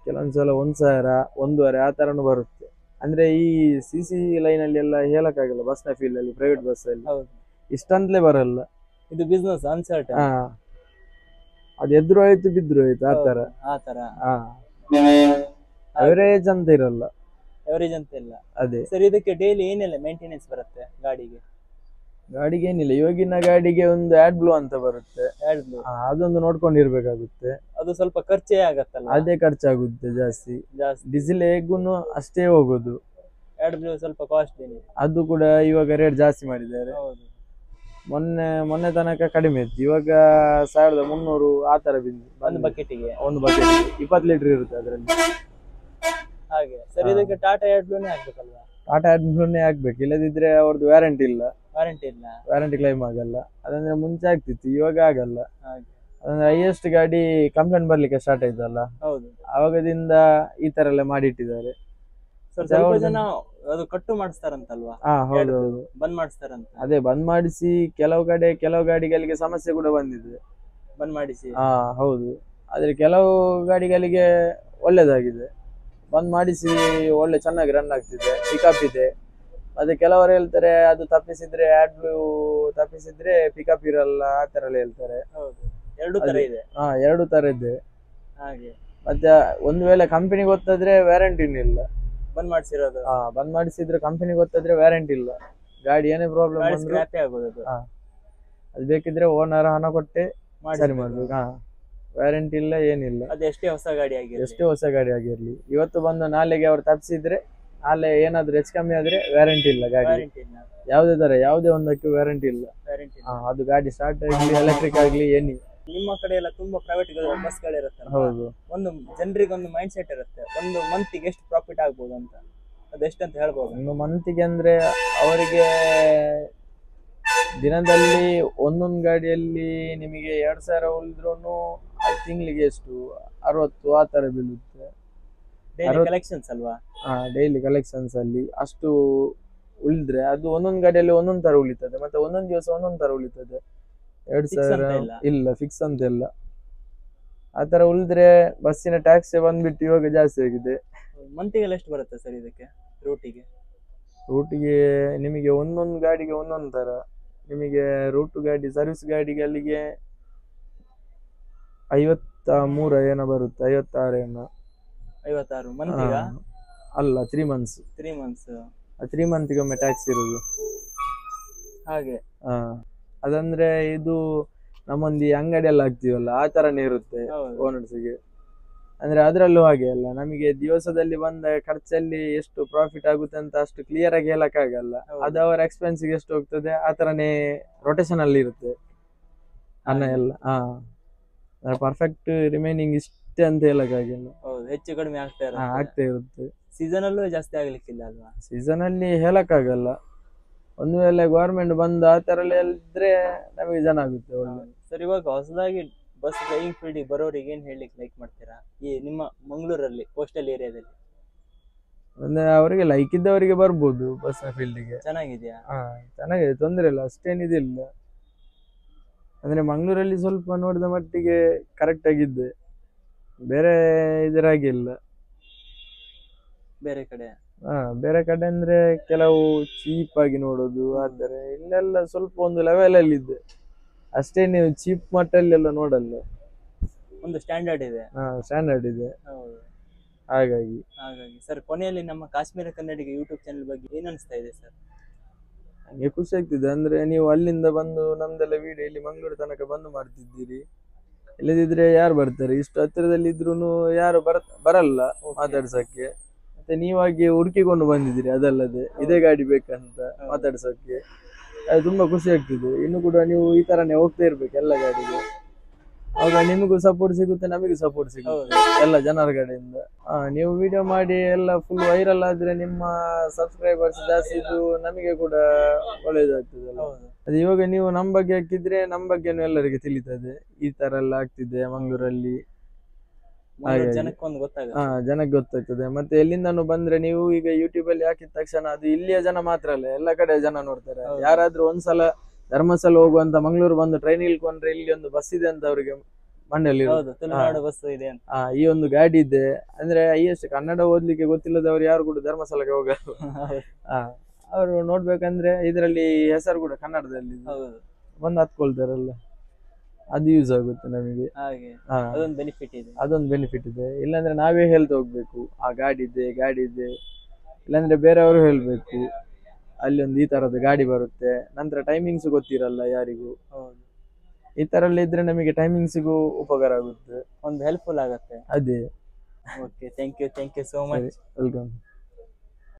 ಕೆಲವೊಂದ್ಸಲ 1,000, 1.5 ಆ ತರನು ಬರುತ್ತೆ. ಅಂದ್ರೆ ಈ CC ಲೈನ್ ಅಲ್ಲಿ ಎಲ್ಲ ಹೇಳಕ್ಕಾಗಲ್ಲ. ಬಸ್ ನ ಫೀಲ್ಡ್ ಅಲ್ಲಿ, ಪ್ರೈವೇಟ್ ಬಸ್ ಅಲ್ಲಿ ಇಷ್ಟಂತಲೇ ಬರಲ್ಲ.
ಇದು ಬಿಸ್ನೆಸ್ ಅನ್ಸರ್ಟನ್.
ಅದು ಎದ್ರು ಆಯ್ತು ಬಿದ್ರು ಆಯ್ತು ಆ ತರ. ಅವರೇಜ್ ಅಂತ ಇರಲ್ಲ.
ಅವರೇಜ್ ಅಂತ ಇಲ್ಲ.
ಅದೇ
ಸರ್. ಇದಕ್ಕೆ ಡೈಲಿ ಏನೆಲ್ಲ ಮೇಂಟೆನೆನ್ಸ್ ಬರುತ್ತೆ ಗಾಡಿಗೆ?
ಗಾಡಿಗೆ ಏನಿಲ್ಲ. ಇವಾಗಿನ ಗಾಡಿಗೆ ಒಂದು ಆಡ್ ಬ್ಲೂ ಅಂತ ಬರುತ್ತೆ, ಅದೊಂದು ನೋಡ್ಕೊಂಡಿರ್ಬೇಕಾಗುತ್ತೆ.
ಅದು ಸ್ವಲ್ಪ ಖರ್ಚೇ ಆಗತ್ತಲ್ಲ?
ಅದೇ ಖರ್ಚಾಗುತ್ತೆ ಜಾಸ್ತಿ. ಡೀಸೆಲ್ ಹೇಗುನು ಅಷ್ಟೇ ಹೋಗೋದು.
ಆಡ್ ಬ್ಲೂ ಸ್ವಲ್ಪ ಕಾಸ್ಟ್ಲಿ.
ಅದು ಕೂಡ ಇವಾಗ ರೇಟ್ ಜಾಸ್ತಿ ಮಾಡಿದ್ದಾರೆ. ಮೊನ್ನೆ ತನಕ ಕಡಿಮೆ ಇತ್ತು, ಇವಾಗ 1,300 ಆ ತರ ಬಿದ್ದು.
ಒಂದು ಬಕೆಟಿಗೆ
20 ಲೀಟರ್ ಇರುತ್ತೆ ಅದ್ರಲ್ಲಿ.
ಹಾಗೆ ಸರ್. ಇದಕ್ಕೆ ಟಾಟಾ ಆಡ್ ಬ್ಲೂನೇ ಹಾಕ್ಬೇಕಲ್ವಾ?
ಟಾಟಾ ಆಡ್ ಬ್ಲೂನೇ ಹಾಕ್ಬೇಕು, ಇಲ್ಲದಿದ್ರೆ ಅವ್ರದ್ದು ವ್ಯಾರಂಟಿ ಇಲ್ಲ. ವ್ಯಾರಂಟಿ ಕ್ಲೈಮ್ ಆಗಲ್ಲ. ಅದಂದ್ರೆ ಮುಂಚೆ ಆಗ್ತಿತ್ತು, ಇವಾಗ ಆಗಲ್ಲ. ಅದಂದ್ರೆ ಹೈಯೆಸ್ಟ್ ಗಾಡಿ ಕಂಪ್ಲೇಂಟ್ ಬರ್ಲಿಕ್ಕೆ ಸ್ಟಾರ್ಟ್ ಆಯ್ತಲ್ಲ, ಅವಾಗದಿಂದ ಈ ತರ ಎಲ್ಲ ಮಾಡಿಟ್ಟಿದ್ದಾರೆ.
ಸ್ವಲ್ಪ ಜನ ಅದು ಕಟ್ಟು ಮಾಡಿಸ್ತಾರಂತಲ್ವಾ?
ಹೌದೌದು,
ಬಂದ್ ಮಾಡಿಸ್ತಾರಂತ.
ಅದೇ ಬಂದ್ ಮಾಡಿಸಿ ಕೆಲವು ಕಡೆ ಕೆಲವು ಗಾಡಿಗಳಿಗೆ ಸಮಸ್ಯೆ ಕೂಡ ಬಂದಿದೆ.
ಬಂದ್ ಮಾಡಿಸಿ.
ಹೌದು. ಆದ್ರೆ ಕೆಲವು ಗಾಡಿಗಳಿಗೆ ಒಳ್ಳೇದಾಗಿದೆ. ಬಂದ್ ಮಾಡಿಸಿ ಒಳ್ಳೆ ಚೆನ್ನಾಗಿ ರನ್ ಆಗ್ತಿದೆ, ಪಿಕಪ್ ಇದೆ. ಮತ್ತೆ ಕೆಲವರು ಹೇಳ್ತಾರೆ ಅದು ತಪ್ಪಿಸಿದ್ರೆ ಆಡ್ ಬ್ಲೂ ತಪ್ಪಿಸಿದ್ರೆ ಪಿಕಪ್ ಇರಲ್ಲ, ಆ ತರ ಎಲ್ಲ ಹೇಳ್ತಾರೆ.
ಎರಡು ತರ ಇದೆ.
ಎರಡು ತರ ಇದೆ.
ಹಾಗೆ
ಮತ್ತೆ ಒಂದು ವೇಳೆ ಕಂಪನಿ ಗೊತ್ತಾದ್ರೆ ವ್ಯಾರಂಟಿನೂ ಇಲ್ಲ.
ಬಂದ್ ಮಾಡಿಸಿರೋದು.
ಬಂದ್ ಮಾಡಿಸಿದ್ರೆ ಕಂಪನಿ ಗೊತ್ತಾದ್ರೆ ವ್ಯಾರಂಟಿ ಇಲ್ಲ. ಗಾಡಿ ಏನೇ ಪ್ರಾಬ್ಲಮ್ ಅದು ಬೇಕಿದ್ರೆ ಓನರ್ ಹಣ ಕೊಟ್ಟೆ ಸರಿ ಮಾಡ್ಬೇಕು. ವ್ಯಾರಂಟಿ ಇಲ್ಲ, ಏನಿಲ್ಲ.
ಅದೆಷ್ಟೇ ಹೊಸ ಗಾಡಿ ಆಗಿರ್ಲಿ.
ಇವತ್ತು ಬಂದು ನಾಳೆಗೆ ಅವ್ರು ತಪ್ಪಿಸಿದ್ರೆ ನಾಳೆ ಏನಾದ್ರು ಹೆಚ್ಚು ಕಮ್ಮಿ ಆದ್ರೆ ವ್ಯಾರಂಟಿ ಇಲ್ಲ ಗಾಡಿ. ಯಾವುದೇ ತರ ಯಾವುದೇ ಒಂದಕ್ಕೆ ವ್ಯಾರಂಟಿ ಇಲ್ಲ. ಅದು ಗಾಡಿ ಸ್ಟಾರ್ಟ್ ಆಗ್ಲಿ, ಎಲೆಕ್ಟ್ರಿಕ್ ಆಗ್ಲಿ, ಏನಿ.
ನಿಮ್ಮ ಕಡೆ ಎಲ್ಲ ತುಂಬಾ ಪ್ರೈವೇಟ್ ಬಸ್ ಗಳಿರುತ್ತೆ.
ಹೌದು.
ಒಂದು ಜನರಿಗೆ ಒಂದು ಮೈಂಡ್ ಸೆಟ್ ಇರುತ್ತೆ, ಒಂದು ಮಂತಿಗೆ ಎಷ್ಟು ಪ್ರಾಫಿಟ್ ಆಗ್ಬೋದು ಅಂತ. ಅದೆಷ್ಟಂತ ಹೇಳ್ಬೋದು?
ಒಂದು ಮಂತಿಗೆ ಅಂದ್ರೆ ಅವರಿಗೆ ದಿನದಲ್ಲಿ ಒಂದೊಂದು ಗಾಡಿಯಲ್ಲಿ ನಿಮಗೆ 2,000 ಉಳಿದ್ರೂ ತಿಂಗಳಿಗೆ ಎಷ್ಟು 60 ಆ ತರ ಬೀಳುತ್ತೆ.
ಕಲೆಕ್ಷನ್ಸ್ ಅಲ್ವಾ?
ಡೈಲಿ ಕಲೆಕ್ಷನ್ಸ್ ಅಲ್ಲಿ ಅಷ್ಟು ಉಳಿದ್ರೆ ಅದು ಒಂದೊಂದು ಗಾಡಿಯಲ್ಲಿ ಒಂದೊಂದು ತರ ಉಳಿತದೆ. ಮತ್ತೆ ಒಂದೊಂದು ದಿವಸ ಒಂದೊಂದು ತರ ಉಳಿತದೆ. 2,000 ಇಲ್ಲ, ಫಿಕ್ಸ್ ಅಂತ ಇಲ್ಲ. ಆ ತರ ಉಳಿದ್ರೆ ಬಸ್ಸಿನ ಟ್ಯಾಕ್ಸ್ ಬಂದ್ಬಿಟ್ಟು ಇವಾಗ ಜಾಸ್ತಿ ಆಗಿದೆ.
ಮಂತಿಗೆಲ್ಲ ಎಷ್ಟು ಬರುತ್ತೆ ಸರ್ ಇದಕ್ಕೆ? ರೂಟಿಗೆ
ನಿಮಗೆ ಒಂದೊಂದು ಗಾಡಿಗೆ ಒಂದೊಂದು ತರ. ನಿಮಗೆ ರೂಟ್ ಗಾಡಿ, ಸರ್ವಿಸ್ ಗಾಡಿಗೆ ಅಲ್ಲಿಗೆ 53 ಏನೋ ಬರುತ್ತೆ, 56 ಏನೋ.
56 ಮಂತಿಗ?
ಅಲ್ಲ, 3 ಮಂತ್ಸ್. 3 ಮಂತ್ಗೆ ಒಮ್ಮೆ ಟ್ಯಾಕ್ಸ್ ಇರುದು.
ಹಾಗೆ.
ಅದಂದ್ರೆ ಇದು ನಮ್ಮೊಂದು ಅಂಗಡಿ ಎಲ್ಲ ಹಾಕ್ತಿವಲ್ಲ, ಆ ತರನೇ ಇರುತ್ತೆ ಓನರ್ಸ್ಗೆ. ಅಂದ್ರೆ ಅದ್ರಲ್ಲೂ ಹಾಗೆ ಅಲ್ಲ, ನಮಗೆ ದಿವಸದಲ್ಲಿ ಬಂದ ಖರ್ಚಲ್ಲಿ ಎಷ್ಟು ಪ್ರಾಫಿಟ್ ಆಗುತ್ತೆ ಅಂತ ಅಷ್ಟು ಕ್ಲಿಯರ್ ಆಗಿ ಹೇಳಕ್ ಆಗಲ್ಲ. ಅದು ಅವರ ಎಕ್ಸ್ಪೆನ್ಸ್ಗೆ ಎಷ್ಟು ಹೋಗ್ತದೆ ಆ ತರನೇ ರೊಟೇಷನ್ ಅಲ್ಲಿ ಇರುತ್ತೆ ಹಣ ಎಲ್ಲ. ಪರ್ಫೆಕ್ಟ್ ರಿಮೈನಿಂಗ್ ಇಷ್ಟೇ ಅಂತ ಹೇಳಕ್ ಆಗಿಲ್ಲ.
ಹೆಚ್ಚು ಕಡಿಮೆ
ಆಗ್ತಾ ಇರುತ್ತೆ.
ಸೀಸನ್ ಅಲ್ಲೂ ಜಾಸ್ತಿ ಆಗ್ಲಿಕ್ಕಿಲ್ಲ ಅಲ್ವಾ?
ಸೀಸನ್ ಅಲ್ಲಿ ಹೇಳಕ್ ಆಗಲ್ಲ. ಒಂದು ವೇಳೆ ಗವರ್ಮೆಂಟ್ ಬಂದು ಆ ತರ ಇದ್ರೆ ನಮಗೆ ಜನ ಆಗುತ್ತೆ ಒಳ್ಳೆ.
ಸರ್, ಇವಾಗ ಹೊಸದಾಗಿ ಬಸ್ ಡ್ರೈವಿಂಗ್ ಫೀಲ್ಡ್ ಬರೋರಿಗೆ ಏನ್ ಹೇಳಲಿಕ್ಕೆ ಲೈಕ್ ಮಾಡ್ತೀರಾ ಈ ನಿಮ್ಮ ಮಂಗಳೂರಲ್ಲಿ ಕೋಸ್ಟಲ್ ಏರಿಯಾದಲ್ಲಿ?
ಅಂದ್ರೆ ಅವರಿಗೆ ಲೈಕ್ ಇದ್ದವರಿಗೆ ಬರ್ಬೋದು ಬಸ್ ಫೀಲ್ಡ್ಗೆ.
ಚೆನ್ನಾಗಿದೆಯಾ?
ಚೆನ್ನಾಗಿದೆ, ತೊಂದರೆ ಇಲ್ಲ, ಅಷ್ಟೇನಿದಿಲ್ಲ. ಅಂದ್ರೆ ಮಂಗಳೂರಲ್ಲಿ ಸ್ವಲ್ಪ ನೋಡಿದ ಮಟ್ಟಿಗೆ ಕರೆಕ್ಟ್ ಆಗಿದ್ದೆ. ಬೇರೆ ಇದರಾಗಿ ಇಲ್ಲ.
ಬೇರೆ ಕಡೆ
ಬೇರೆ ಕಡೆ ಅಂದ್ರೆ ಕೆಲವು ಚೀಪ್ ಆಗಿ ನೋಡೋದು ಆದರೆ ಇಲ್ಲೆಲ್ಲ ಸ್ವಲ್ಪ ಒಂದು ಲೆವೆಲ್ ಅಲ್ಲಿ ಇದೆ ಅಷ್ಟೇ. ನೀವು ಚೀಪ್ ಮಟ್ಟಲ್ಲಿ ಎಲ್ಲ ನೋಡಲ್ಲ,
ಒಂದು ಸ್ಟ್ಯಾಂಡರ್ಡ್ ಇದೆ.
ಸ್ಟ್ಯಾಂಡರ್ಡ್ ಇದೆ.
ಹೌದು.
ಹಾಗಾಗಿ
ಸರ್, ಕೊನೆಯಲ್ಲಿ ನಮ್ಮ ಕಾಶ್ಮೀರ ಕನ್ನಡಿಗ ಯೂಟ್ಯೂಬ್ ಚಾನೆಲ್ ಬಗ್ಗೆ ಏನ್ ಅನಿಸ್ತಾ ಇದೆ ಸರ್?
ನಂಗೆ ಖುಷಿ ಆಗ್ತಿದೆ. ಅಂದ್ರೆ ನೀವು ಅಲ್ಲಿಂದ ಬಂದು ನಮ್ದೆಲ್ಲ ವಿಡಿಯೋ ಇಲ್ಲಿ ಮಂಗಳೂರು ತನಕ ಬಂದು ಮಾಡ್ತಿದ್ದೀರಿ. ಇಲ್ಲದಿದ್ರೆ ಯಾರು ಬರ್ತಾರೆ? ಇಷ್ಟು ಹತ್ತಿರದಲ್ಲಿ ಇದ್ರೂನು ಯಾರು ಬರಲ್ಲ ಮಾತಾಡ್ಸಕ್ಕೆ. ಮತ್ತೆ ನೀವಾಗಿ ಹುಡುಕಿಕೊಂಡು ಬಂದಿದ್ದೀರಿ, ಅದಲ್ಲದೆ ಇದೇ ಗಾಡಿ ಬೇಕಂತ ಮಾತಾಡ್ಸೋಕೆ. ಅದು ತುಂಬಾ ಖುಷಿ ಆಗ್ತಿದೆ. ಇನ್ನು ಕೂಡ ನೀವು ಈ ತರನೇ ಹೋಗ್ತಾ ಇರ್ಬೇಕು ಎಲ್ಲ ಗಾಡಿಗೆ, ಆಗ ನಿಮಗೂ ಸಪೋರ್ಟ್ ಸಿಗುತ್ತೆ, ನಮಗೂ ಸಪೋರ್ಟ್ ಸಿಗುತ್ತೆ ಎಲ್ಲ ಜನರ ಕಡೆಯಿಂದ. ನೀವು ವಿಡಿಯೋ ಮಾಡಿ ಎಲ್ಲ ಫುಲ್ ವೈರಲ್ ಆದ್ರೆ ನಿಮ್ಮ ಸಬ್ಸ್ಕ್ರೈಬರ್ಸ್ ಜಾಸ್ತಿ ಇದ್ದು ನಮಗೆ ಕೂಡ ಒಳ್ಳೇದಾಗ್ತದಲ್ಲ. ಅದು ಇವಾಗ ನೀವು ನಮ್ಮ ಬಗ್ಗೆ ಹಾಕಿದ್ರೆ ನಮ್ಮ ಬಗ್ಗೆನೂ ಎಲ್ಲರಿಗೆ ತಿಳಿತದೆ, ಈ ತರ ಎಲ್ಲ ಆಗ್ತಿದೆ ಮಂಗಳೂರಲ್ಲಿ. ಜನಕ್ಕೆ ಗೊತ್ತಾಗ್ತದೆ. ಮತ್ತೆ ಎಲ್ಲಿಂದಾನು ಬಂದ್ರೆ ನೀವು ಈಗ ಯೂಟ್ಯೂಬ್ ಅಲ್ಲಿ ಹಾಕಿದ ತಕ್ಷಣ ಅದು ಇಲ್ಲಿಯ ಜನ ಮಾತ್ರ ಅಲ್ಲ, ಎಲ್ಲ ಕಡೆ ಜನ ನೋಡ್ತಾರೆ. ಯಾರಾದ್ರೂ ಒಂದ್ಸಲ ಧರ್ಮಸ್ಥಳ ಹೋಗುವಂತ ಮಂಗಳೂರು ಬಂದು ಟ್ರೈನ್ ಇಳ್ಕೊಂಡ್ರೆ ಇಲ್ಲಿ ಒಂದು ಬಸ್ ಇದೆ ಅಂತ ಅವ್ರಿಗೆ ಮಂಡಳಿ ಈ ಒಂದು ಗಾಡಿ ಇದೆ ಅಂದ್ರೆ ಹೈಯೆಸ್ಟ್ ಕನ್ನಡ ಓದ್ಲಿಕ್ಕೆ ಗೊತ್ತಿಲ್ಲದವ್ರು ಯಾರು ಕೂಡ ಧರ್ಮಸ್ಥಳಕ್ಕೆ ಹೋಗಲ್ಲ. ಅವರು ನೋಡ್ಬೇಕಂದ್ರೆ ಇದರಲ್ಲಿ ಹೆಸರು ಕೂಡ ಕನ್ನಡದಲ್ಲಿ ಬಂದು ಹತ್ಕೊಳ್ತಾರಲ್ಲ, ಅದು ಯೂಸ್ ಆಗುತ್ತೆ ನಮಗೆ. ಅದೊಂದು ಬೆನಿಫಿಟ್ ಇದೆ. ಇಲ್ಲಾಂದ್ರೆ ನಾವೇ ಹೇಳ್ತಾ ಹೋಗ್ಬೇಕು ಆ ಗಾಡಿ ಇದೆ, ಇಲ್ಲಾಂದ್ರೆ ಬೇರೆಯವರು ಹೇಳ್ಬೇಕು ಅಲ್ಲಿ ಒಂದು ಈ ತರದ ಗಾಡಿ ಬರುತ್ತೆ. ನಂತರ ಟೈಮಿಂಗ್ಸ್ ಗೊತ್ತಿರಲ್ಲ ಯಾರಿಗೂ. ಈ ತರ ಎಲ್ಲ ಇದ್ರೆ ನಮಗೆ ಟೈಮಿಂಗ್ಸಿಗೂ ಉಪಕಾರ ಆಗುತ್ತೆ,
ಒಂದು ಹೆಲ್ಪ್ಫುಲ್ ಆಗುತ್ತೆ.
ಅದೇ.
Okay, thank you so much.
Welcome.